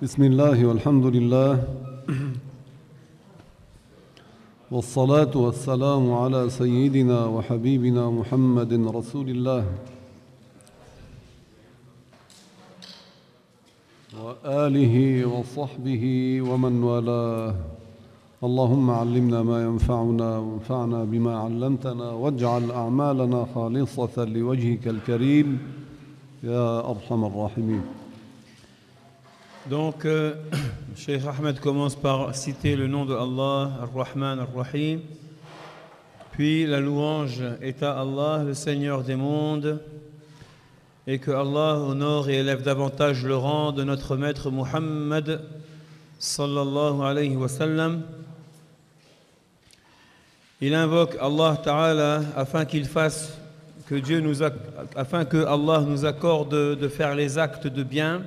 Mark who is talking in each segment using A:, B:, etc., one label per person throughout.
A: بسم الله والحمد لله والصلاة والسلام على سيدنا وحبيبنا محمد رسول الله وآله وصحبه ومن والاه. اللهم علمنا ما ينفعنا وانفعنا بما علمتنا واجعل أعمالنا خالصة لوجهك الكريم يا أرحم الراحمين.
B: Donc, Cheikh Ahmed commence par citer le nom de Allah, Ar-Rahman, Ar-Rahim. Puis la louange est à Allah, le Seigneur des mondes, et que Allah honore et élève davantage le rang de notre maître Muhammad, sallallahu alayhi wa sallam. Il invoque Allah Ta'ala afin que Allah nous accorde de faire les actes de bien,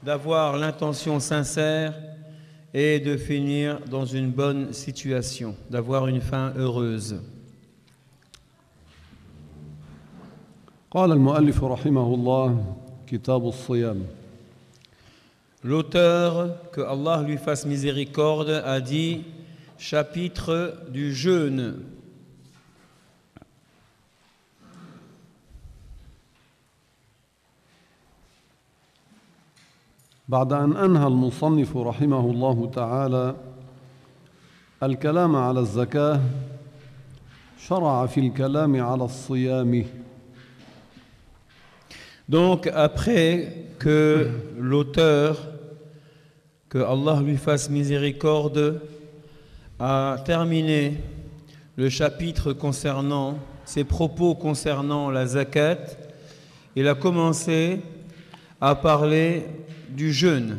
B: d'avoir l'intention sincère et de finir dans une bonne situation, d'avoir une fin heureuse.
A: قال المؤلف رحمه الله كتاب الصيام.
B: L'auteur, que Allah lui fasse miséricorde, a dit chapitre du jeûne.
A: بعد أن أنهى المصنف رحمه الله تعالى الكلام على الزكاة شرع في الكلام على الصيام.
B: Donc après que l'auteur, que Allah lui fasse miséricorde, a terminé le chapitre concernant ses propos concernant la zakat, il a commencé à parler du jeûne.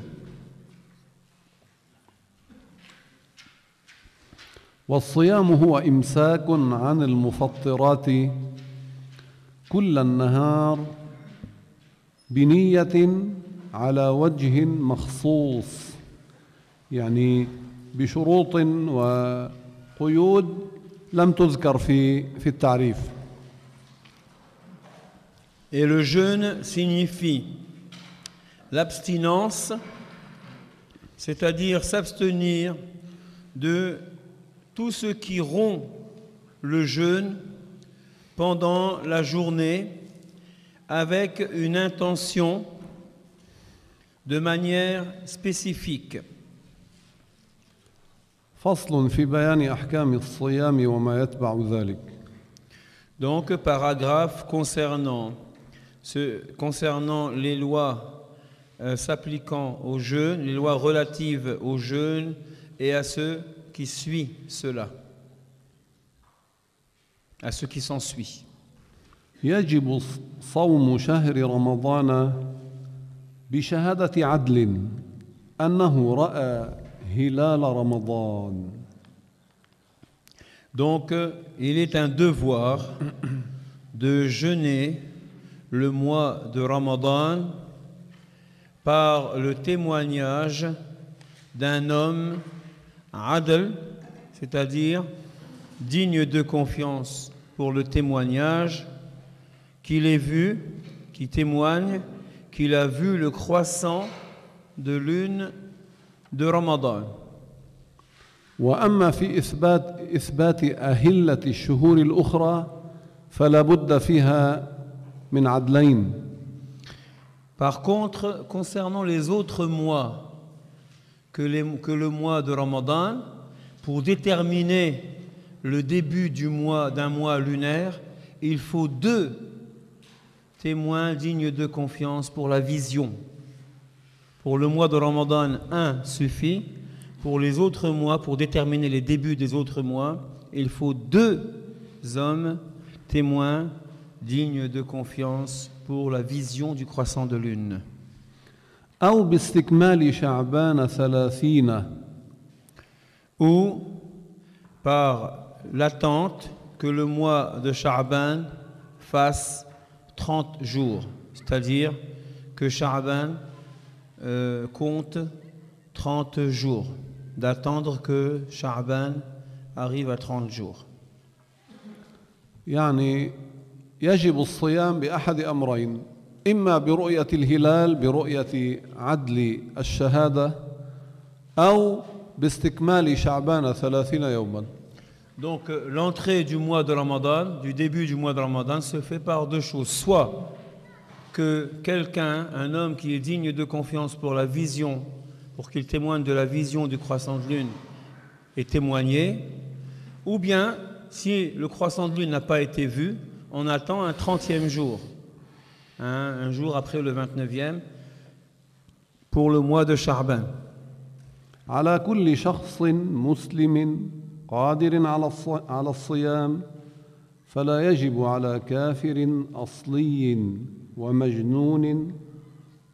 A: والصيام هو إمساك عن المفطرات كل النهار بنية على وجه مخصوص، يعني بشروط وقيود لم تذكر في التعريف.
B: Et le jeûne signifie l'abstinence, c'est-à-dire s'abstenir de tout ce qui rompt le jeûne pendant la journée avec une intention de manière spécifique.
A: فصل في بيان أحكام الصيام وما يتبع ذلك.
B: Donc, paragraphe concernant les lois s'appliquant au jeûne, les lois relatives au jeûne et à ceux qui suivent cela, à ceux qui s'en suivent.
A: يجب صوم شهر رمضان بشهادة عدل أنه رأى هلال رمضان.
B: Donc, il est un devoir de jeûner le mois de Ramadan par le témoignage d'un homme adl, c'est-à-dire digne de confiance pour le témoignage, qu'il ait vu, qui témoigne qu'il a vu le croissant de lune de Ramadan.
A: وأما في إثبات أهلة الشهور الأخرى فلا بد فيها من عدلين.
B: Par contre, concernant les autres mois que le mois de Ramadan, pour déterminer le début d'un mois lunaire, il faut 2 témoins dignes de confiance pour la vision. Pour le mois de Ramadan, 1 suffit. Pour les autres mois, pour déterminer les débuts des autres mois, il faut 2 hommes témoins dignes de confiance pour la vision du croissant de lune.
A: أو باستكمال شعبان 30.
B: Ou par l'attente que le mois de Sha'ban fasse 30 jours, c'est-à-dire que Sha'ban compte 30 jours, d'attendre que Sha'ban arrive à 30 jours.
A: يعني يجب الصيام بأحد أمرين: إما برؤية الهلال برؤية عدل الشهادة أو باستكمال شعبان 30 يوما.
B: Donc l'entrée du mois de Ramadan, du début du mois de Ramadan, se fait par deux choses. Soit que quelqu'un, un homme qui est digne de confiance pour la vision, pour qu'il témoigne de la vision du croissant de lune, est témoigné, ou bien, si le croissant de lune n'a pas été vu, on attend un 30e jour, un jour après le 29e, pour le mois de Cha'ban.
A: على كل شخص مسلم قادر على الصيام فلا يجب على كافر أصلي ومجنون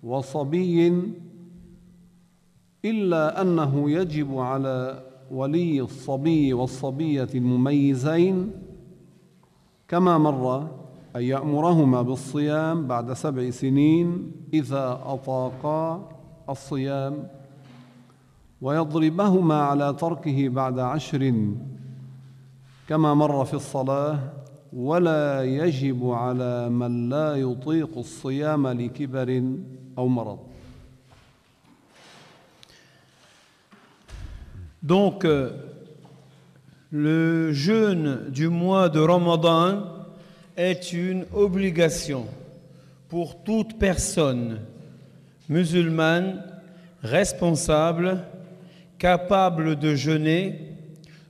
A: وصبي إلا أنه يجب على ولي الصبي والصبية المميزين كما مر أن يأمرهما بالصيام بعد 7 سنين إذا أطاقا الصيام ويضربهما على تركه بعد 10 كما مر في الصلاة ولا يجب على من لا يطيق الصيام لكبر أو مرض.
B: Donc, le jeûne du mois de Ramadan est une obligation pour toute personne musulmane responsable, capable de jeûner.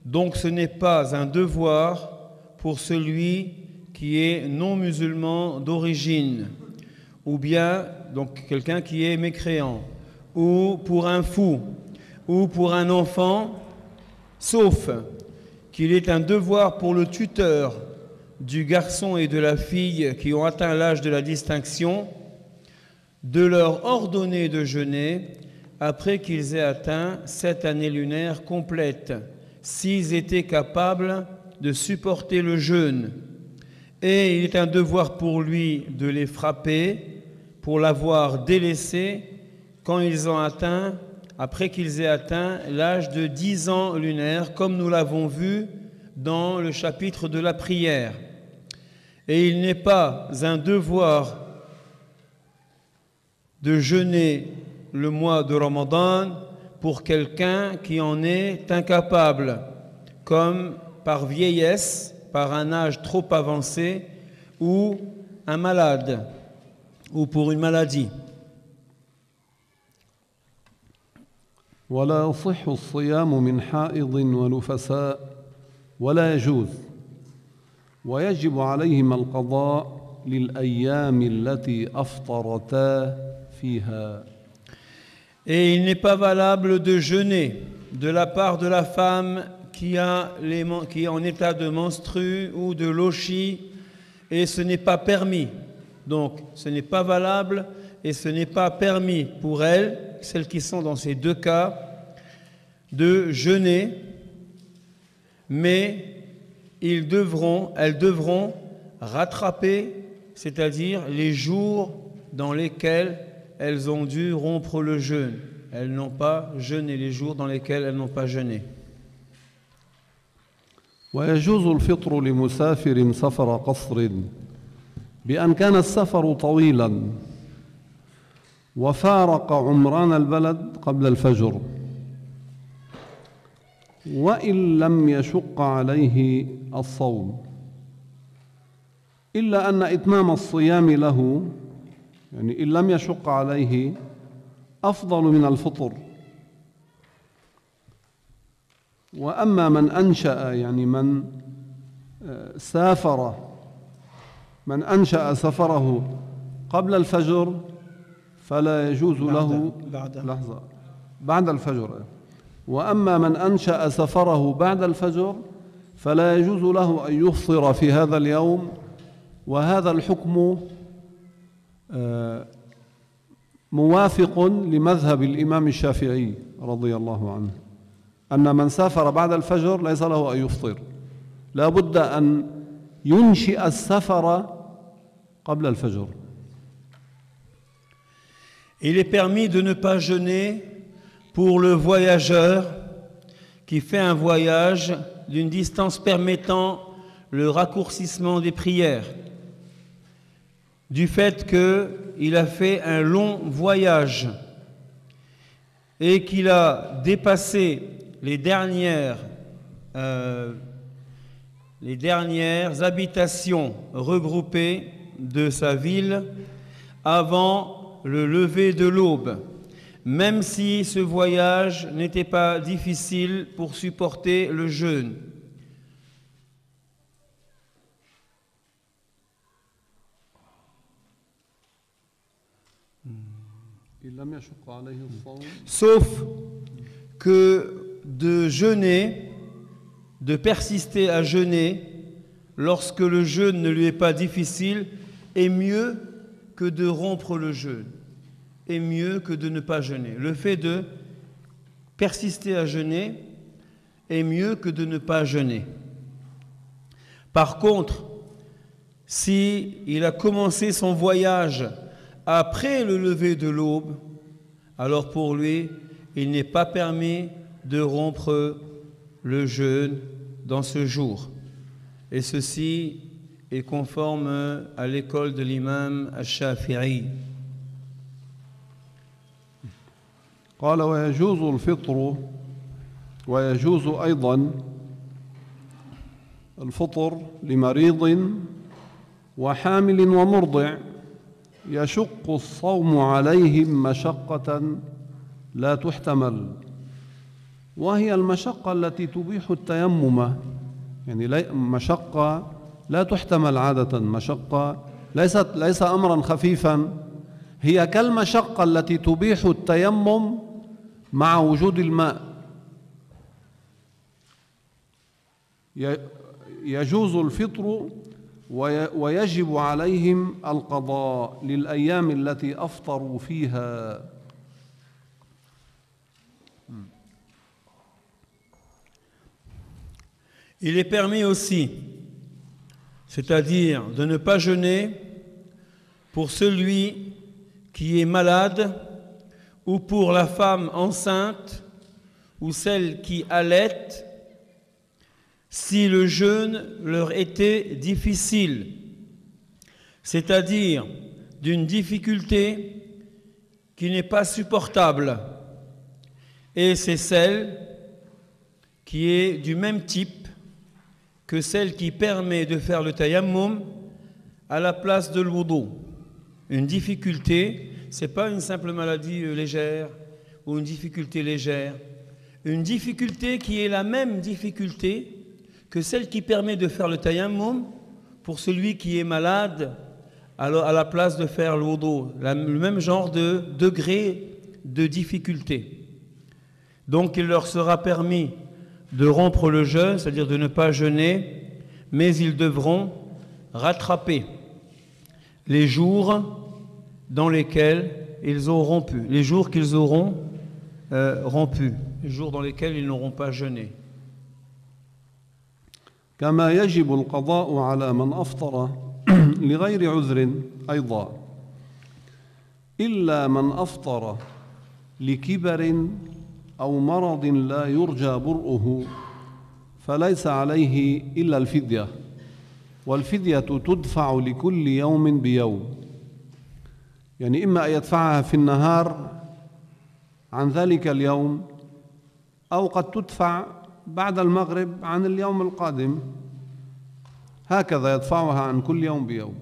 B: Donc ce n'est pas un devoir pour celui qui est non musulman d'origine, ou bien donc quelqu'un qui est mécréant, ou pour un fou, ou pour un enfant, sauf qu'il est un devoir pour le tuteur du garçon et de la fille qui ont atteint l'âge de la distinction de leur ordonner de jeûner après qu'ils aient atteint 7 années lunaires complètes, s'ils étaient capables de supporter le jeûne. Et il est un devoir pour lui de les frapper pour l'avoir délaissé quand ils ont atteint, après qu'ils aient atteint l'âge de 10 ans lunaires, comme nous l'avons vu dans le chapitre de la prière. Et il n'est pas un devoir de jeûner le mois de Ramadan pour quelqu'un qui en est incapable, comme par vieillesse, par un âge trop avancé, ou un malade, ou pour une maladie.
A: ولا يصح الصيام من حائض ونفساء ولا يجوز ويجب عليهما القضاء للأيام التي أفطرتا فيها.
B: Et il n'est pas valable de jeûner de la part de la femme qui est en état de menstru ou de lochi, et ce n'est pas permis. Donc ce n'est pas valable et ce n'est pas permis pour elles, celles qui sont dans ces deux cas, de jeûner, mais elles devront rattraper, c'est-à-dire les jours dans lesquels elles ont dû rompre le jeûne. Elles n'ont pas jeûné les jours dans lesquels elles n'ont pas jeûné.
A: ويجوز الفطر لمسافر سفر قصر بأن كان السفر طويلا وفارق عمران البلد قبل الفجر وإن لم يشق عليه الصوم إلا أن إتمام الصيام له يعني إن لم يشق عليه أفضل من الفطر. وأما من أنشأ يعني من أنشأ سفره قبل الفجر فلا يجوز له بعد الفجر. وأما من أنشأ سفره بعد الفجر فلا يجوز له أن يفطر في هذا اليوم. وهذا الحكم موافق لمذهب الإمام الشافعي رضي الله عنه أن من سافر بعد الفجر ليس له أن يفطر، لا بد أن ينشئ السفر قبل الفجر.
B: Il est permis de ne pas jeûner pour le voyageur qui fait un voyage d'une distance permettant le raccourcissement des prières. du fait qu'il a fait un long voyage et qu'il a dépassé les dernières habitations regroupées de sa ville avant le lever de l'aube, même si ce voyage n'était pas difficile pour supporter le jeûne. Sauf que de jeûner, de persister à jeûner lorsque le jeûne ne lui est pas difficile est mieux que de rompre le jeûne, est mieux que de ne pas jeûner. Le fait de persister à jeûner est mieux que de ne pas jeûner. Par contre, si il a commencé son voyage après le lever de l'aube, alors pour lui, il n'est pas permis de rompre le jeûne dans ce jour. Et ceci est conforme à l'école de l'imam al-Shafi'i.
A: قال ويجوز الفطر ويجوز أيضا الفطر لمريض وحامل ومرضع يشق الصوم عليهم مشقة لا تحتمل وهي المشقة التي تبيح التيمم يعني مشقة لا تحتمل عادة مشقة ليس أمرا خفيفا هي كالمشقة التي تبيح التيمم مع وجود الماء يجوز الفطر ويجب عليهم القضاء للأيام التي أفطروا فيها.
B: Il est permis aussi, c'est-à-dire de ne pas jeûner pour celui qui est malade ou pour la femme enceinte ou celle qui allaite si le jeûne leur était difficile, c'est-à-dire d'une difficulté qui n'est pas supportable, et c'est celle qui est du même type que celle qui permet de faire le tayammum à la place de l'wudu. Une difficulté, ce n'est pas une simple maladie légère ou une difficulté légère, une difficulté qui est la même difficulté que celle qui permet de faire le tayammum pour celui qui est malade à la place de faire le wudu, le même genre de degré de difficulté. Donc il leur sera permis de rompre le jeûne, c'est-à-dire de ne pas jeûner, mais ils devront rattraper les jours dans lesquels ils ont rompu, les jours qu'ils auront rompu, les jours dans lesquels ils n'auront pas jeûné.
A: كما يجب القضاء على من أفطر لغير عذر أيضا إلا من أفطر لكبر أو مرض لا يرجى برؤه فليس عليه إلا الفدية والفدية تدفع لكل يوم بيوم يعني إما أن يدفعها في النهار عن ذلك اليوم أو قد تدفع بعد المغرب عن اليوم القادم هكذا يدفعها عن كل يوم بيوم.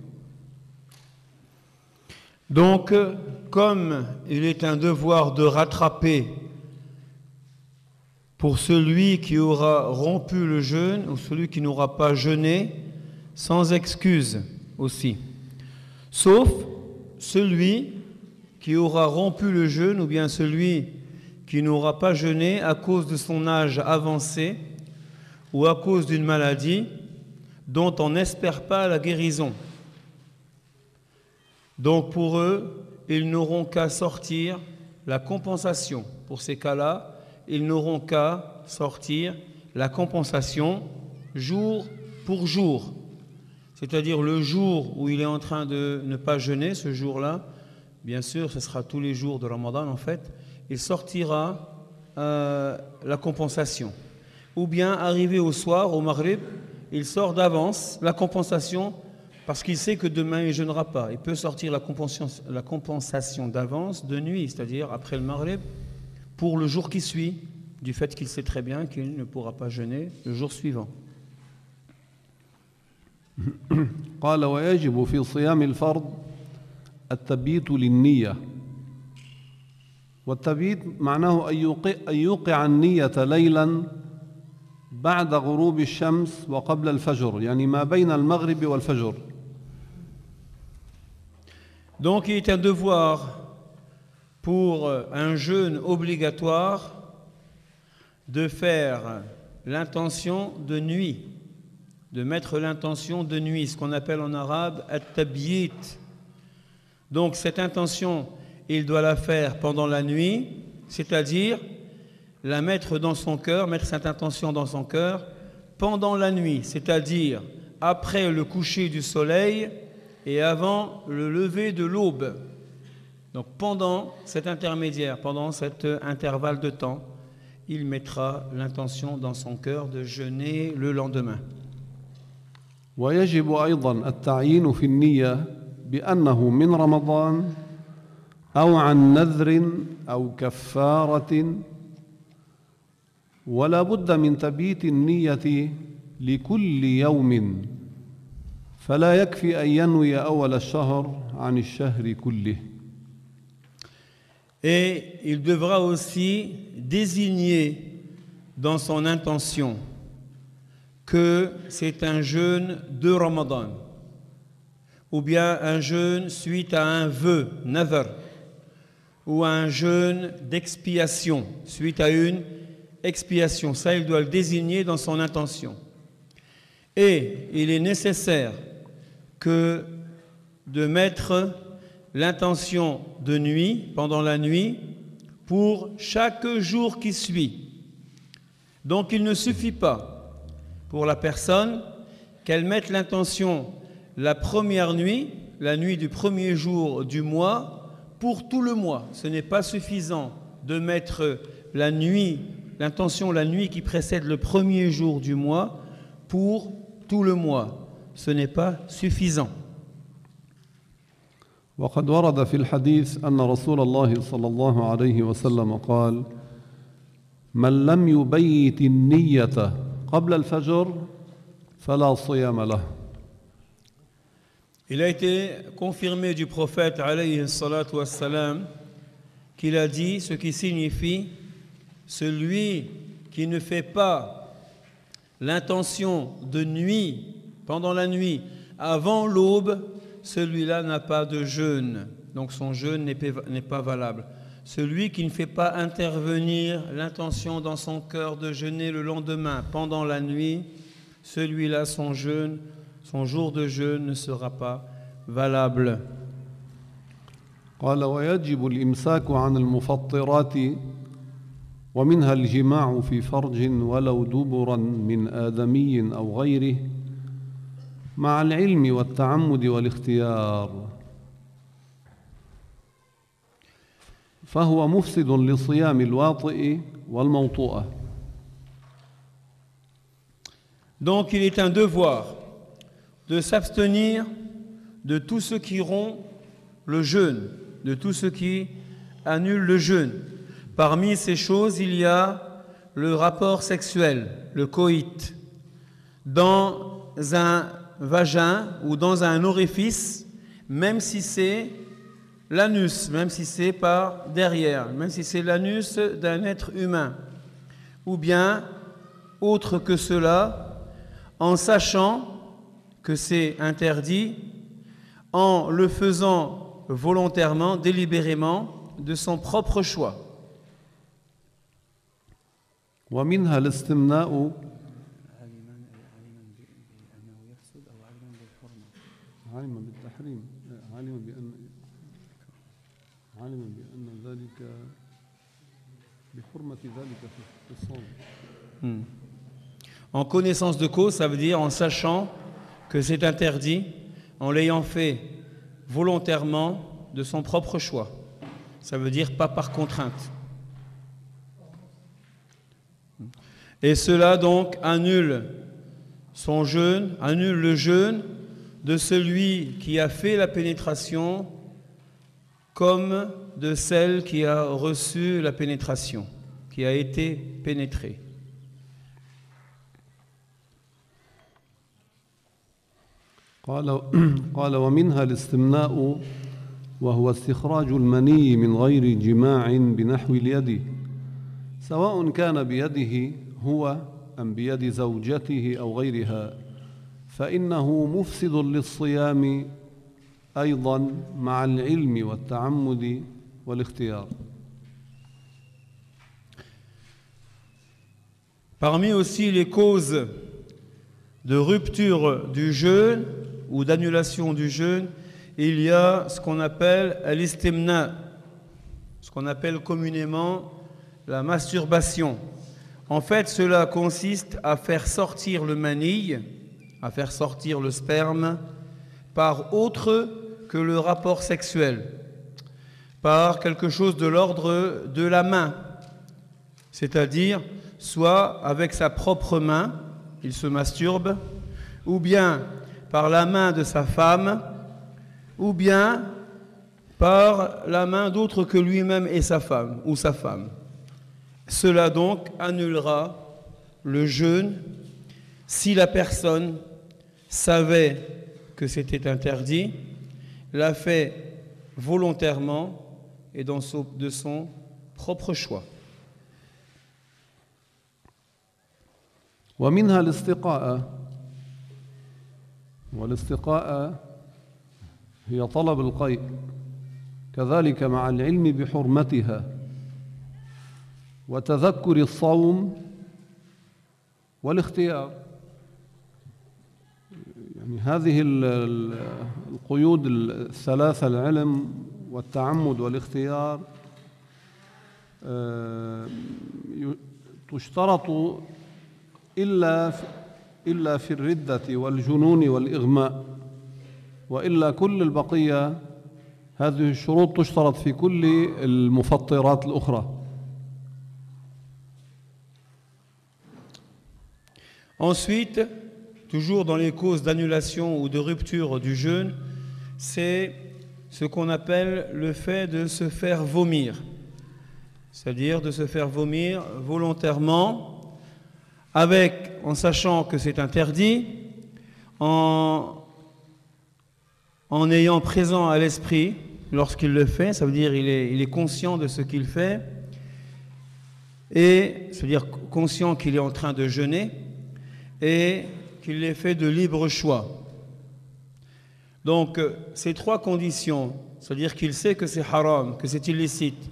B: Donc, comme il est un devoir de rattraper pour celui qui aura rompu le jeûne ou celui qui n'aura pas jeûné, sans excuse aussi, sauf celui qui aura rompu le jeûne ou bien celui qui n'aura pas jeûné à cause de son âge avancé ou à cause d'une maladie dont on n'espère pas la guérison. Donc pour eux, ils n'auront qu'à sortir la compensation. Pour ces cas-là, ils n'auront qu'à sortir la compensation jour pour jour. C'est-à-dire le jour où il est en train de ne pas jeûner, ce jour-là, bien sûr, ce sera tous les jours de Ramadan en fait, il sortira la compensation. Ou bien, arrivé au soir, au Maghrib, il sort d'avance la compensation parce qu'il sait que demain il ne jeûnera pas. Il peut sortir la compensation d'avance de nuit, c'est-à-dire après le Maghrib, pour le jour qui suit, du fait qu'il sait très bien qu'il ne pourra pas jeûner le jour suivant.
A: قال ويجب في صيام الفرض التبييت للنية والتبييت معناه أن يوقع النية ليلا بعد غروب الشمس وقبل الفجر يعني ما بين المغرب والفجر.
B: Donc il est un devoir pour un jeûne obligatoire de faire l'intention de nuit, de mettre l'intention de nuit, ce qu'on appelle en arabe at-tabyit. Donc cette intention, il doit la faire pendant la nuit, c'est-à-dire la mettre dans son cœur, mettre cette intention dans son cœur pendant la nuit, c'est-à-dire après le coucher du soleil et avant le lever de l'aube. Donc pendant cet intermédiaire, pendant cet intervalle de temps, il mettra l'intention dans son cœur de jeûner le lendemain.
A: ويجب أيضا التعيين في النية بأنه من رمضان أو عن نذر أو كفارة ولا بد من تبييت النية لكل يوم فلا يكفي أن ينوي أول الشهر عن الشهر كله.
B: Et il devra aussi désigner dans son intention que c'est un jeûne de Ramadan ou bien un jeûne suite à un vœu, nadhr, ou un jeûne d'expiation suite à une expiation. Ça, il doit le désigner dans son intention. Et il est nécessaire que de mettre l'intention de nuit, pendant la nuit, pour chaque jour qui suit. Donc il ne suffit pas pour la personne qu'elle mette l'intention la première nuit, la nuit du premier jour du mois, pour tout le mois. Ce n'est pas suffisant de mettre la nuit, l'intention la nuit qui précède le premier jour du mois pour tout le mois. Ce n'est pas suffisant.
A: وقد ورد في الحديث أن رسول الله صلى الله عليه وسلم قال من لم يبيت النية قبل الفجر فلا صيام له.
B: Il a été confirmé du prophète alayhi salatu wassalam qu'il a dit ce qui signifie celui qui ne fait pas l'intention de nuit pendant la nuit avant l'aube, celui-là n'a pas de jeûne, donc son jeûne n'est pas valable. Celui qui ne fait pas intervenir l'intention dans son cœur de jeûner le lendemain pendant la nuit, celui-là son jour de jeûne ne sera pas valable.
A: قال ويجب الإمساك عن المفطرات ومنها الجماع في فرج ولو دبرا من آدمي أو غيره مع العلم والتعمد والاختيار فهو مفسد لصيام الواطئ والموطوءة.
B: Donc il est un devoir de s'abstenir de tout ce qui rompt le jeûne, de tout ce qui annule le jeûne. Parmi ces choses, il y a le rapport sexuel, le coït, dans un vagin ou dans un orifice, même si c'est l'anus, même si c'est par derrière, même si c'est l'anus d'un être humain, ou bien autre que cela, en sachant que c'est interdit, en le faisant volontairement, délibérément, de son propre choix.
A: ومنها الاستمناء عالما بالتحريم عالما بأن ذلك بحرمة ذلك في الصوم.
B: En connaissance de cause, ça veut dire en sachant que c'est interdit, en l'ayant fait volontairement de son propre choix. Ça veut dire pas par contrainte. Et cela donc annule son jeûne, annule le jeûne de celui qui a fait la pénétration comme de celle qui a reçu la pénétration, qui a été pénétrée.
A: قال ومنها الاستمناء وهو استخراج المني من غير جماع بنحو اليد سواء كان بيده هو أم بيد زوجته أو غيرها فإنه مفسد للصيام أيضا مع العلم والتعمد والاختيار.
B: Parmi aussi les causes de rupture du jeûne ou d'annulation du jeûne, il y a ce qu'on appelle l'istimna, ce qu'on appelle communément la masturbation. En fait, cela consiste à faire sortir le mani, à faire sortir le sperme par autre que le rapport sexuel, par quelque chose de l'ordre de la main, c'est-à-dire soit avec sa propre main, il se masturbe, ou bien par la main de sa femme, ou bien par la main d'autre que lui-même et sa femme, ou sa femme. Cela donc annulera le jeûne si la personne savait que c'était interdit, l'a fait volontairement et de son propre choix.
A: ومنها الاستقاءة والاستقاءة هي طلب القيء كذلك مع العلم بحرمتها وتذكر الصوم والاختيار يعني هذه القيود الثلاثة العلم والتعمد والاختيار تشترط إلا في الردة والجنون والإغماء وإلا كل البقية هذه الشروط تشترط في كل المفطرات الأخرى.
B: Ensuite, toujours dans les causes d'annulation ou de rupture du jeûne, c'est ce qu'on appelle le fait de se faire vomir, c'est-à-dire de se faire vomir volontairement, en sachant que c'est interdit, en ayant présent à l'esprit lorsqu'il le fait, ça veut dire il est conscient de ce qu'il fait, et c'est-à-dire conscient qu'il est en train de jeûner, et qu'il l'ait fait de libre choix. Donc, ces trois conditions, c'est-à-dire qu'il sait que c'est haram, que c'est illicite,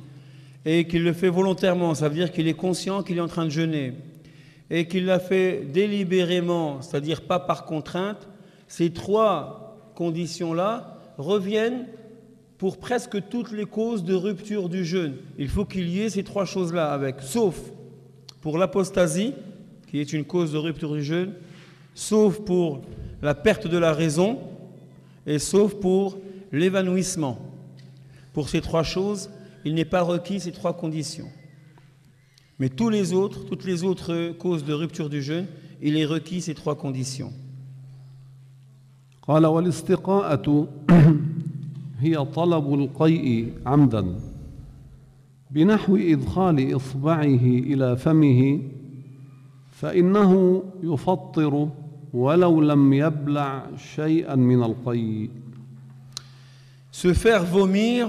B: et qu'il le fait volontairement, ça veut dire qu'il est conscient qu'il est en train de jeûner, et qu'il l'a fait délibérément, c'est-à-dire pas par contrainte, ces trois conditions-là reviennent pour presque toutes les causes de rupture du jeûne. Il faut qu'il y ait ces trois choses-là avec, sauf pour l'apostasie, qui est une cause de rupture du jeûne, sauf pour la perte de la raison, et sauf pour l'évanouissement. Pour ces trois choses, il n'est pas requis ces trois conditions. Mais toutes les autres causes de rupture du jeûne, il est requis ces trois conditions.
A: قال والاستقاءة هي طلب القيء عمدا بنحو إدخال إصبعه إلى فمه فإنه يفطر ولو لم يبلع شيئا من القيء.
B: Se faire vomir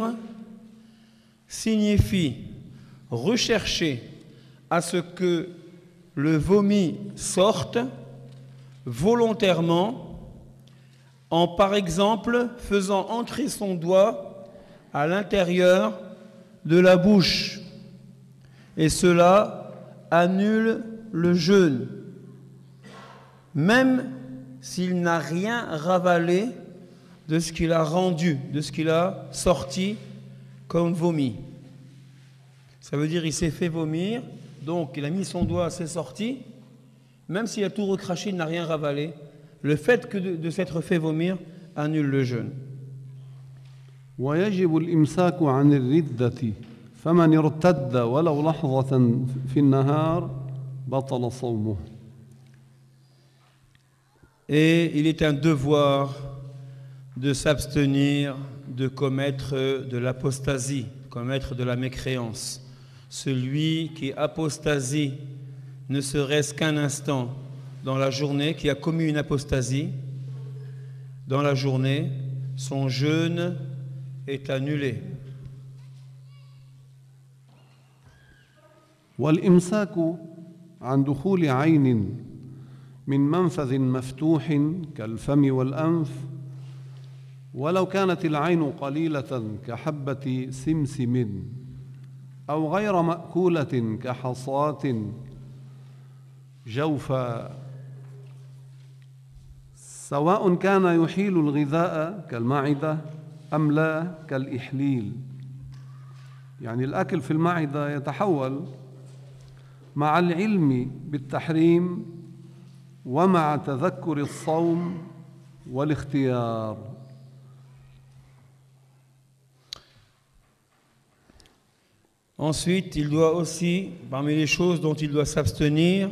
B: signifie rechercher à ce que le vomi sorte volontairement en, par exemple, faisant entrer son doigt à l'intérieur de la bouche. Et cela annule le jeûne, même s'il n'a rien ravalé de ce qu'il a rendu, de ce qu'il a sorti comme vomi. Ça veut dire qu'il s'est fait vomir, donc il a mis son doigt, c'est sorti, même s'il a tout recraché, il n'a rien ravalé. Le fait que de s'être fait vomir annule le jeûne.
A: ويجب الإمساك عن الردة فمن ارتد ولو لحظة في النهار بطل صومه.
B: Et il est un devoir de s'abstenir de commettre de l'apostasie, commettre de la mécréance. Celui qui apostasie ne serait-ce qu'un instant dans la journée, qui a commis une apostasie, dans la journée, son jeûne est annulé.
A: والإمساك عن دخول عين من منفذ مفتوح كالفم والأنف ولو كانت العين قليلة كحبة سمسم أو غير مأكولة كحصاة جوفا سواء كان يحيل الغذاء كالمعدة أم لا كالإحليل. يعني الأكل في المعدة يتحول مع العلم بالتحريم ومع تذكر الصوم والاختيار.
B: Ensuite, il doit aussi, parmi les choses dont il doit s'abstenir,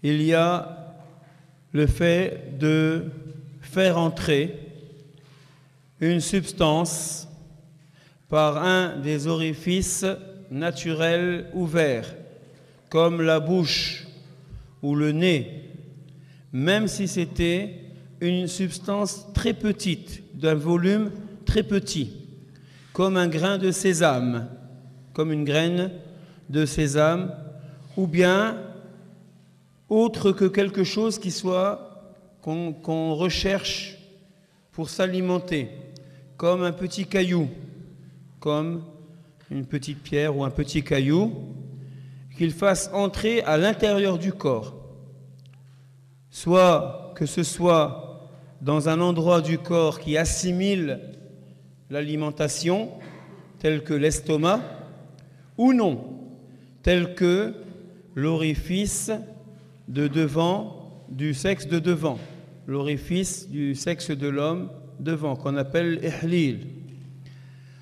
B: il y a le fait de faire entrer une substance par un des orifices naturels ouverts, comme la bouche ou le nez, même si c'était une substance très petite, d'un volume très petit, comme un grain de sésame, comme une graine de sésame, ou bien autre que quelque chose qui soit qu'on recherche pour s'alimenter, comme un petit caillou, comme une petite pierre ou un petit caillou, qu'il fasse entrer à l'intérieur du corps, soit que ce soit dans un endroit du corps qui assimile l'alimentation, tel que l'estomac, ou non, tel que l'orifice de devant du sexe de devant, l'orifice du sexe de l'homme devant, qu'on appelle ihlil.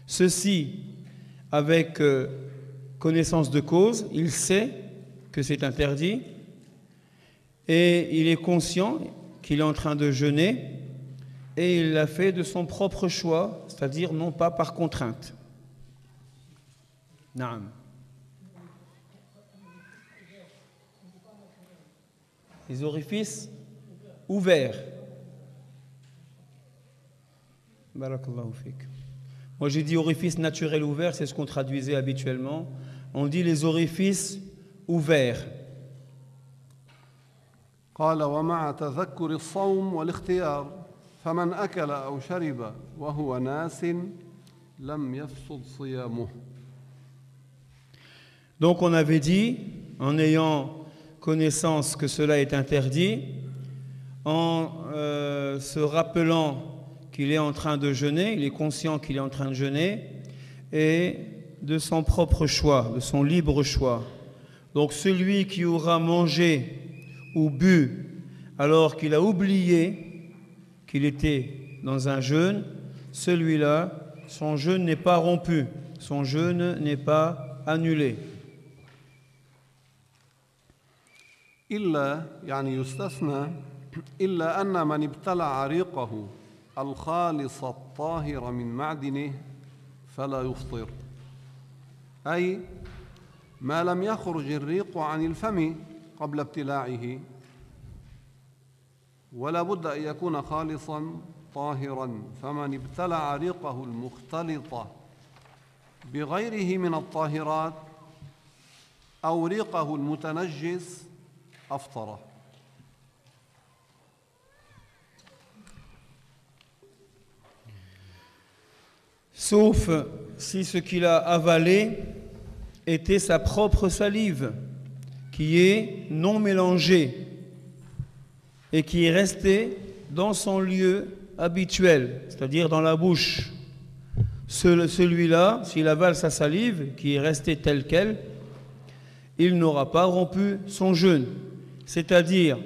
B: Ceci, avec connaissance de cause, il sait que c'est interdit et il est conscient qu'il est en train de jeûner et il l'a fait de son propre choix, c'est-à-dire non pas par contrainte. Naam. Les orifices ouverts. Barakallahu fik. Moi j'ai dit orifice naturel ouvert, c'est ce qu'on traduisait habituellement. On dit les orifices ouverts.
A: قال ومع تذكر الصوم والاختيار فمن أكل أو شرب وهو ناس لم يفسد صيامه.
B: Donc on avait dit, en ayant connaissance que cela est interdit, en se rappelant qu'il est en train de jeûner, il est conscient qu'il est en train de jeûner, et de son propre choix, de son libre choix. Donc celui qui aura mangé ou bu alors qu'il a oublié qu'il était dans un jeûne, celui-là, son jeûne n'est pas rompu, son jeûne n'est pas annulé.
A: إلا يعني يستثنى إلا أن من ابتلع ريقه الخالص الطاهر من معدنه فلا يفطر أي ما لم يخرج الريق عن الفم قبل ابتلاعه ولا بد أن يكون خالصا طاهرا فمن ابتلع ريقه المختلط بغيره من الطاهرات أو ريقه المتنجس أفطر.
B: Sauf si ce qu'il a avalé était sa propre salive, qui est non mélangée et qui est restée dans son lieu habituel, c'est-à-dire dans la bouche. Celui-là, s'il avale sa salive, qui est restée telle qu'elle, il n'aura pas rompu son jeûne. C'est-à-dire,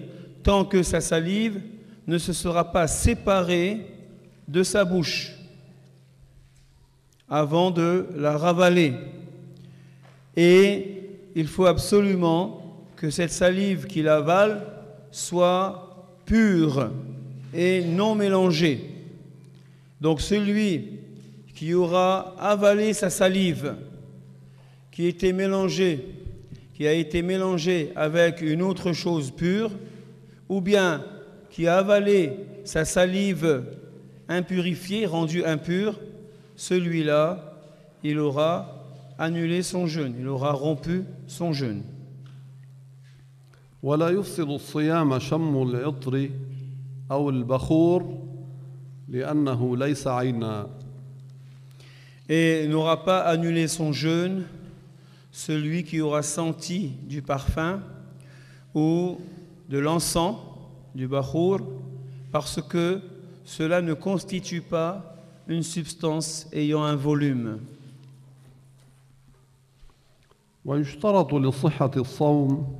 B: tant que sa salive ne se sera pas séparée de sa bouche avant de la ravaler. Et il faut absolument que cette salive qu'il avale soit pure et non mélangée. Donc celui qui aura avalé sa salive, qui a été mélangée avec une autre chose pure, ou bien qui a avalé sa salive impurifiée, rendue impure, celui-là, il aura annulé son jeûne, il aura rompu son jeûne.
A: ولا يفسد الصيام شم العطر أو البخور لأنه ليس عينا.
B: Et n'aura pas annulé son jeûne celui qui aura senti du parfum ou de l'encens, du bahour, parce que cela ne constitue pas une substance ayant un volume.
A: ويشترط لصحة الصوم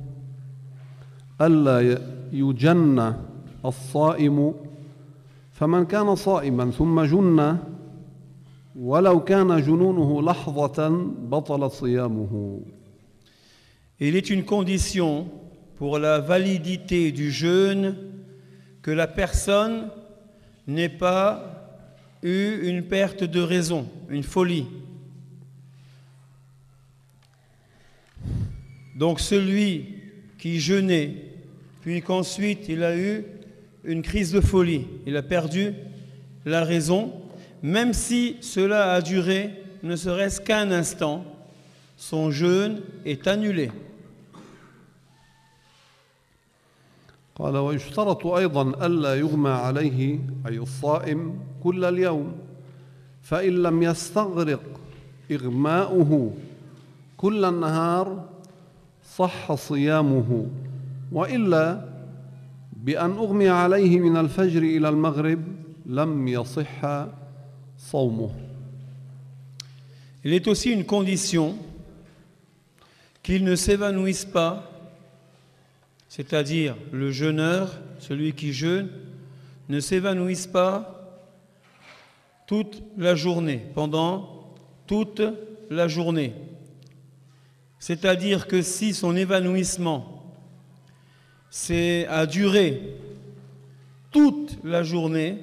A: ألا يجن الصائم فمن كان صائما ثم جن ولو كان جنونه لحظة بطل صيامه.
B: Il est une condition pour la validité du jeûne que la personne n'ait pas eu une perte de raison, une folie. Donc celui qui jeûnait, puis qu'ensuite il a eu une crise de folie, il a perdu la raison, même si cela a duré ne serait-ce qu'un instant, son jeûne est annulé.
A: قال ويشترط أيضا ألا يغمى عليه أي الصائم كل اليوم فإن لم يستغرق إغماؤه كل النهار صح صيامه وإلا بأن أغمي عليه من الفجر إلى المغرب لم يصح صومه.
B: Il est aussi une condition qu'il ne s'évanouisse pas, c'est-à-dire le jeûneur, celui qui jeûne, ne s'évanouisse pas toute la journée, pendant toute la journée. C'est-à-dire que si son évanouissement a duré toute la journée,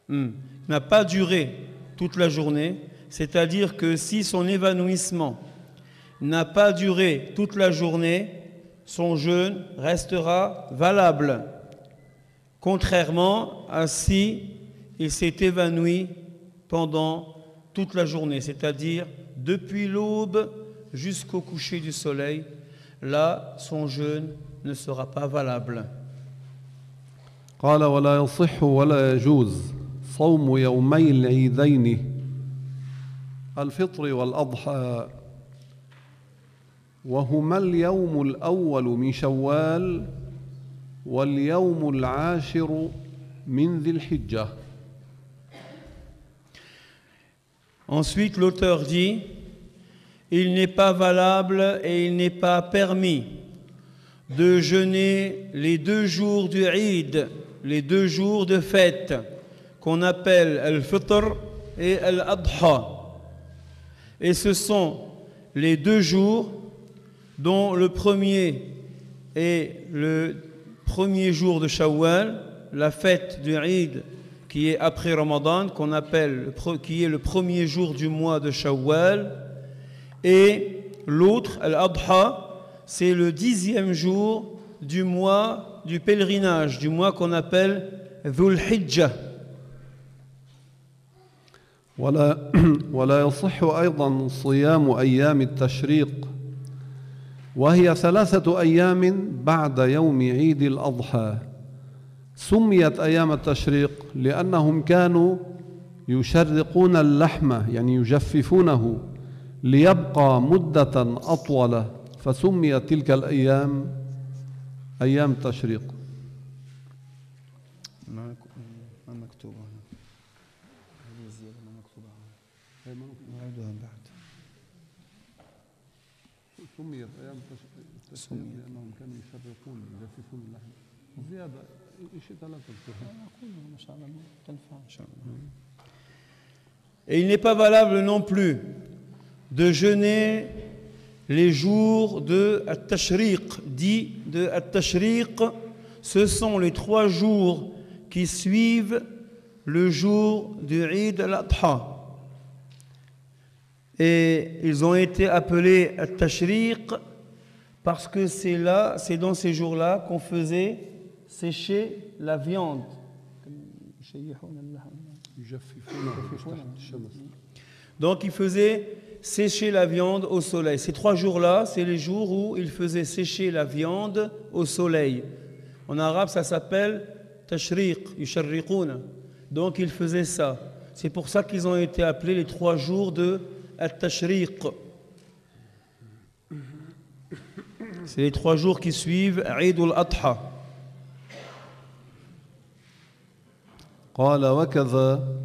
B: n'a pas duré toute la journée, c'est-à-dire que si son évanouissement n'a pas duré toute la journée, son jeûne restera valable, contrairement à si il s'est évanoui pendant toute la journée, c'est-à-dire depuis l'aube jusqu'au coucher du soleil. Là, son jeûne ne sera pas valable.
A: قال ولا يصح ولا يجوز صوم يومي العيدين الفطر والأضحى وهما اليوم الأول من شوال واليوم العاشر من ذي الحجة.
B: Ensuite, l'auteur dit, il n'est pas valable et il n'est pas permis de jeûner les 2 jours du Eid, les 2 jours de fête qu'on appelle Al-Fitr et Al-Adha. Et ce sont les 2 jours dont le premier est le premier jour de Shawwal, la fête du Eid qui est après Ramadan, qu'on appelle, qui est le premier jour du mois de Shawwal, et l'autre, Al-Adha, c'est le 10e jour du mois du pèlerinage, du mois qu'on appelle Dhul Hijjah.
A: ولا يصح أيضا صيام أيام التشريق وهي 3 أيام بعد يوم عيد الأضحى. سميت أيام التشريق لأنهم كانوا يشرقون اللحم يعني يجففونه ليبقى مدة أطول فسميت تلك الأيام أيام التشريق.
B: ما مكتوبة
A: سميت أيام التشريق لأنهم كانوا يشرقون يجففون اللحم زيادة شيء 3 إن شاء الله تنفع إن شاء الله.
B: Et il n'est pas valable non plus de jeûner les jours de At-Tashriq, dit de At-Tashriq, ce sont les 3 jours qui suivent le jour du Eid al-Adha. Et ils ont été appelés al-Tashriq parce que c'est dans ces jours-là qu'on faisait sécher la viande. Donc ils faisaient sécher la viande au soleil. Ces 3 jours-là, c'est les jours où ils faisaient sécher la viande au soleil. En arabe, ça s'appelle tashriq, yusharriquna. Donc ils faisaient ça. C'est pour ça qu'ils ont été appelés les 3 jours de al-tashriq. C'est les 3 jours qui suivent Eid al-Adha.
A: قال وكذا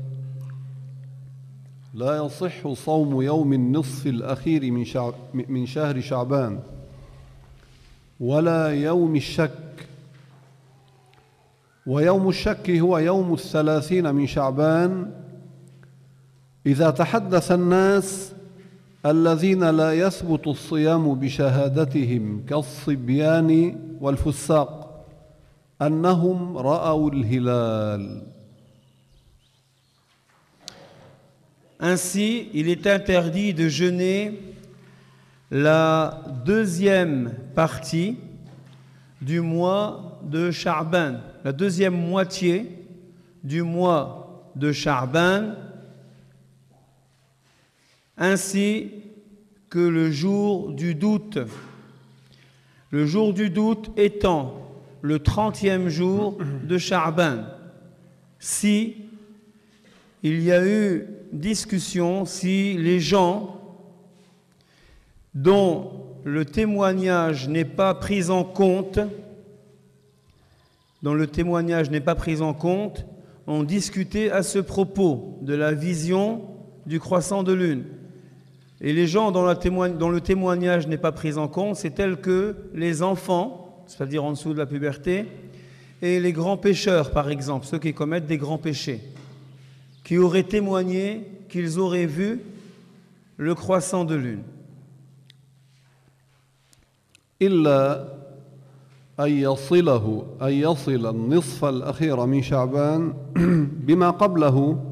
A: لا يصح صوم يوم النصف الأخير من شهر شعبان ولا يوم الشك ويوم الشك هو يوم 30 من شعبان إذا تحدث الناس الذين لا يثبت الصيام بشهادتهم كالصبيان والفساق أنهم رأوا الهلال.
B: Ainsi, il est interdit de jeûner la 2e partie du mois de Sha'ban, la 2e moitié du mois de Sha'ban, ainsi que le jour du doute. Le jour du doute étant le 30e jour de Sha'ban. Si il y a eu discussion, si les gens dont le témoignage n'est pas pris en compte, ont discuté à ce propos de la vision du croissant de lune. Et les gens dont le témoignage n'est pas pris en compte, c'est tels que les enfants, c'est-à-dire en dessous de la puberté, et les grands pécheurs, par exemple, ceux qui commettent des grands péchés, qui auraient témoigné qu'ils auraient vu le croissant de lune.
A: إلا أن يصل النصف الأخير من شعبان بما قبله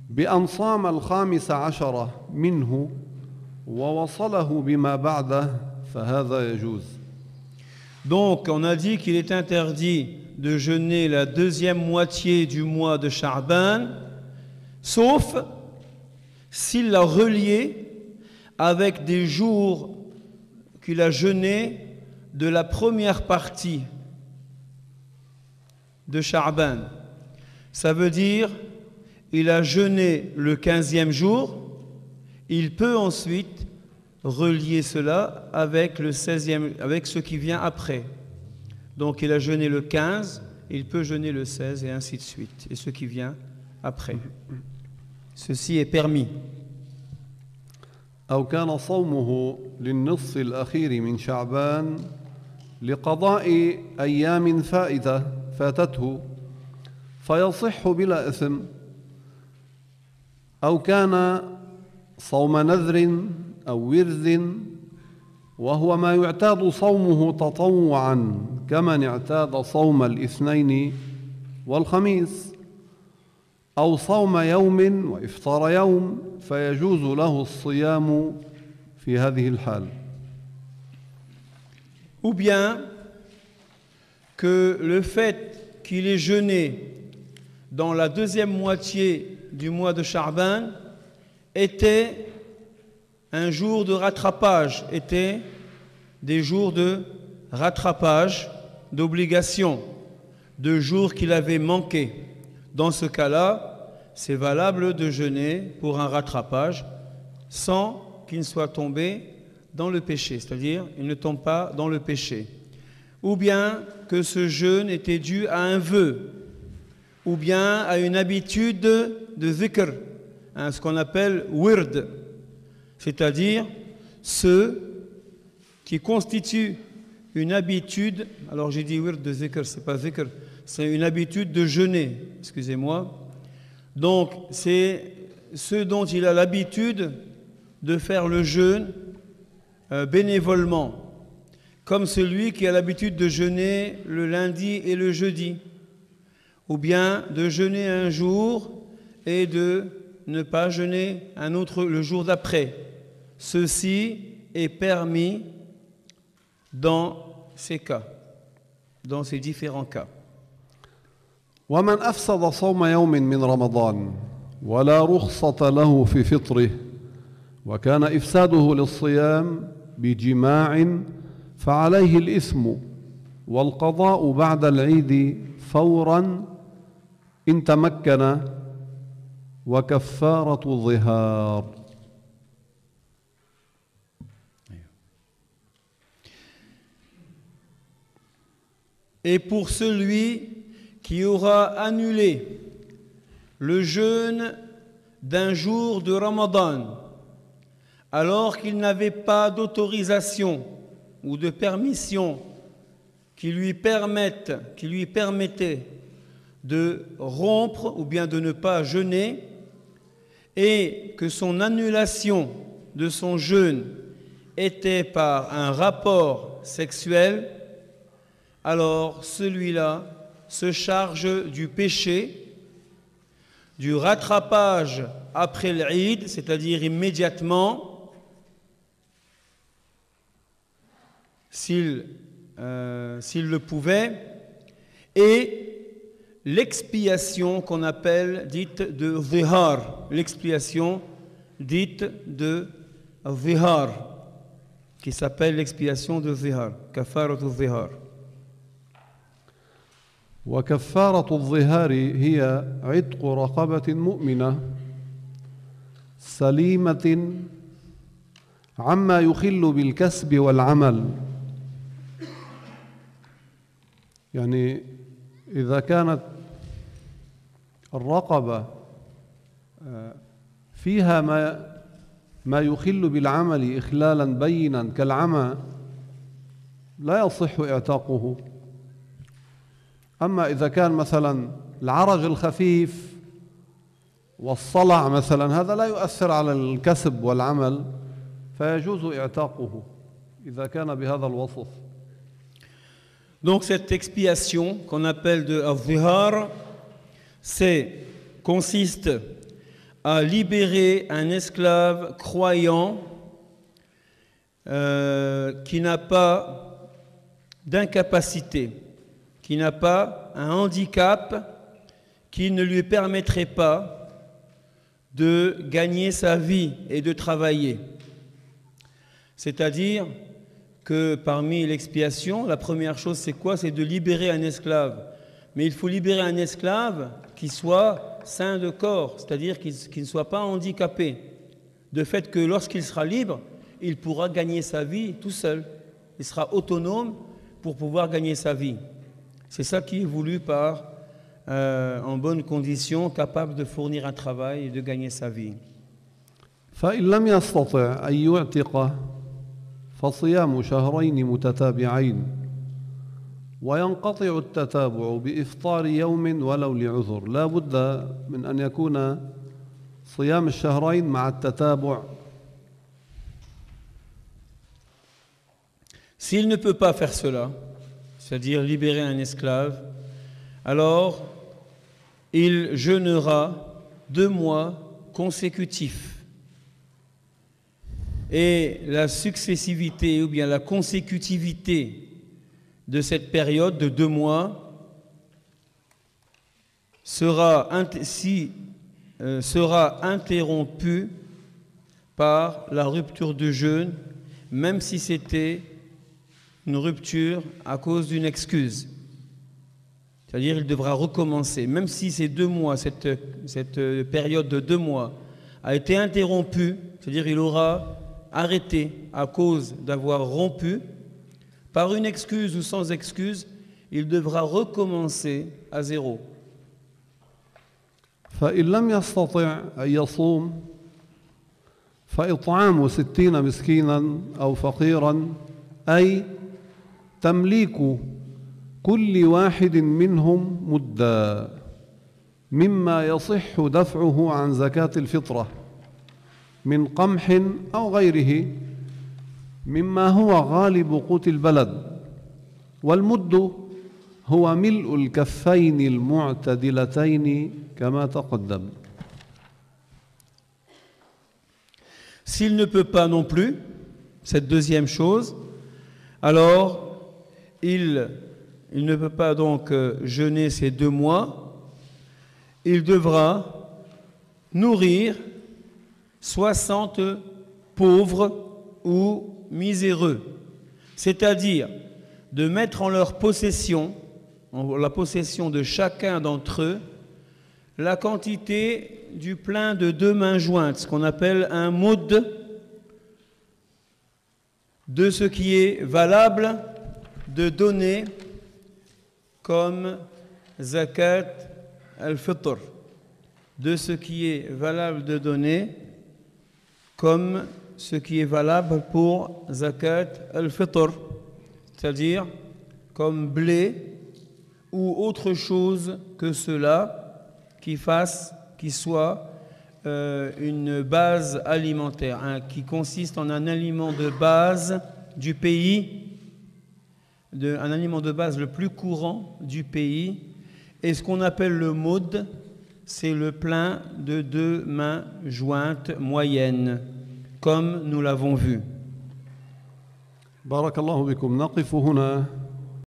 A: بأن صام 15 منه ووصله بما بعده فهذا يجوز.
B: Donc on a dit qu'il est interdit de jeûner la 2e moitié du mois de Sha'ban, sauf s'il l'a relié avec des jours qu'il a jeûné de la première partie de Sha'ban. Ça veut dire il a jeûné le 15e jour, il peut ensuite relier cela avec le 16e, avec ce qui vient après. Donc il a jeûné le 15, il peut jeûner le 16 et ainsi de suite, et ce qui vient après. Ceci est permis.
A: أو كان صومه للنصف الأخير من شعبان لقضاء أيام فاتته فيصح بلا إثم أو كان صوم نذر أو ورد وهو ما يعتاد صومه تطوعا كمن اعتاد صوم الاثنين والخميس أو صوم يوم وإفطار يوم فيجوز له الصيام في هذه الحال.
B: Ou bien que le fait qu'il ait jeûné dans la 2e moitié du mois de Sha'ban était un jour de rattrapage, était des jours de rattrapage, d'obligation, de jours qu'il avait manqué. Dans ce cas-là, c'est valable de jeûner pour un rattrapage sans qu'il ne soit tombé dans le péché, c'est-à-dire il ne tombe pas dans le péché. Ou bien que ce jeûne était dû à un vœu, ou bien à une habitude de zikr, ce qu'on appelle wird, c'est-à-dire ceux qui constituent une habitude, alors j'ai dit wird de zikr, c'est pas zikr, c'est une habitude de jeûner, excusez-moi. Donc c'est ceux dont il a l'habitude de faire le jeûne bénévolement, comme celui qui a l'habitude de jeûner le lundi et le jeudi, ou bien de jeûner un jour et de ne pas jeûner un autre le jour d'après. Ceci est permis dans ces cas, dans ces différents cas.
A: ومن أفسد صوم يوم من رمضان ولا رخصة له في فطره وكان إفساده للصيام بجماع فعليه الإثم والقضاء بعد العيد فورا إن تمكن وكفارة الظهار.
B: Et pour celui qui aura annulé le jeûne d'un jour de Ramadan alors qu'il n'avait pas d'autorisation ou de permission qui lui permettait de rompre ou bien de ne pas jeûner, et que son annulation de son jeûne était par un rapport sexuel, alors celui-là se charge du péché, du rattrapage après l'Eid, c'est-à-dire immédiatement, s'il le pouvait, et l'expiation qu'on appelle dite de zihar, l'expiation dite de zihar, qui s'appelle l'expiation de zihar, kafaratu zihar.
A: وكفارة الظهار هي عتق رقبة مؤمنة سليمة عما يخل بالكسب والعمل. يعني إذا كانت الرقبة فيها ما يخل بالعمل إخلالا بينا كالعمى لا يصح إعتاقه. أما إذا كان مثلا العرج الخفيف والصلع مثلا هذا لا يؤثر على الكسب والعمل فيجوز إعتاقه إذا كان بهذا الوصف.
B: Donc cette expiation qu'on appelle de al-zihar, consiste à libérer un esclave croyant qui n'a pas d'incapacité, qui n'a pas un handicap qui ne lui permettrait pas de gagner sa vie et de travailler. C'est-à-dire que parmi l'expiation, la première chose c'est quoi? C'est de libérer un esclave. Mais il faut libérer un esclave qui soit sain de corps, c'est-à-dire qui ne soit pas handicapé. De fait que lorsqu'il sera libre, il pourra gagner sa vie tout seul. Il sera autonome pour pouvoir gagner sa vie. C'est ça qui est voulu par en bonne condition, capable de fournir un travail et de gagner sa vie.
A: فإن لم يستطع أن يعتق فصيام شهرين متتابعين وينقطع التتابع بإفطار يوم ولو لعذر. لا بد من أن يكون صيام الشهرين مع التتابع.
B: S'il ne peut pas faire cela, c'est-à-dire libérer un esclave, alors il jeûnera 2 mois consécutifs. Et la successivité ou bien la consécutivité de cette période de 2 mois sera interrompue par la rupture de jeûne, même si c'était une rupture à cause d'une excuse. C'est-à-dire il devra recommencer, même si ces 2 mois, cette période de 2 mois a été interrompue, c'est-à-dire il aura arrêté à cause d'avoir rompu, par une excuse ou sans excuse, il devra recommencer à zéro.
A: فإن لم يستطع أن يصوم فإطعام 60 مسكينا أو فقيرا أي تمليك كل واحد منهم مدا مما يصح دفعه عن زكاة الفطرة من قمح أو غيره مما هو غالب قوت البلد. والمد هو ملء الكفين المعتدلتين كما تقدم.
B: S'il ne peut pas non plus, cette deuxième chose, alors il ne peut pas donc jeûner ces 2 mois, il devra nourrir 60 pauvres ou miséreux, c'est-à-dire de mettre en leur possession, en la possession de chacun d'entre eux, la quantité du plein de 2 mains jointes, ce qu'on appelle un moud, de ce qui est valable de donner comme zakat al-fitr, de ce qui est valable de donner comme ce qui est valable pour zakat al-fitr, c'est-à-dire comme blé ou autre chose que cela qui soit une base alimentaire, qui consiste en un aliment de base du pays, un aliment de base le plus courant du pays. Et ce qu'on appelle le moud, c'est le plein de 2 mains jointes moyennes, comme nous l'avons vu.
A: بارك الله بكم. نقف هنا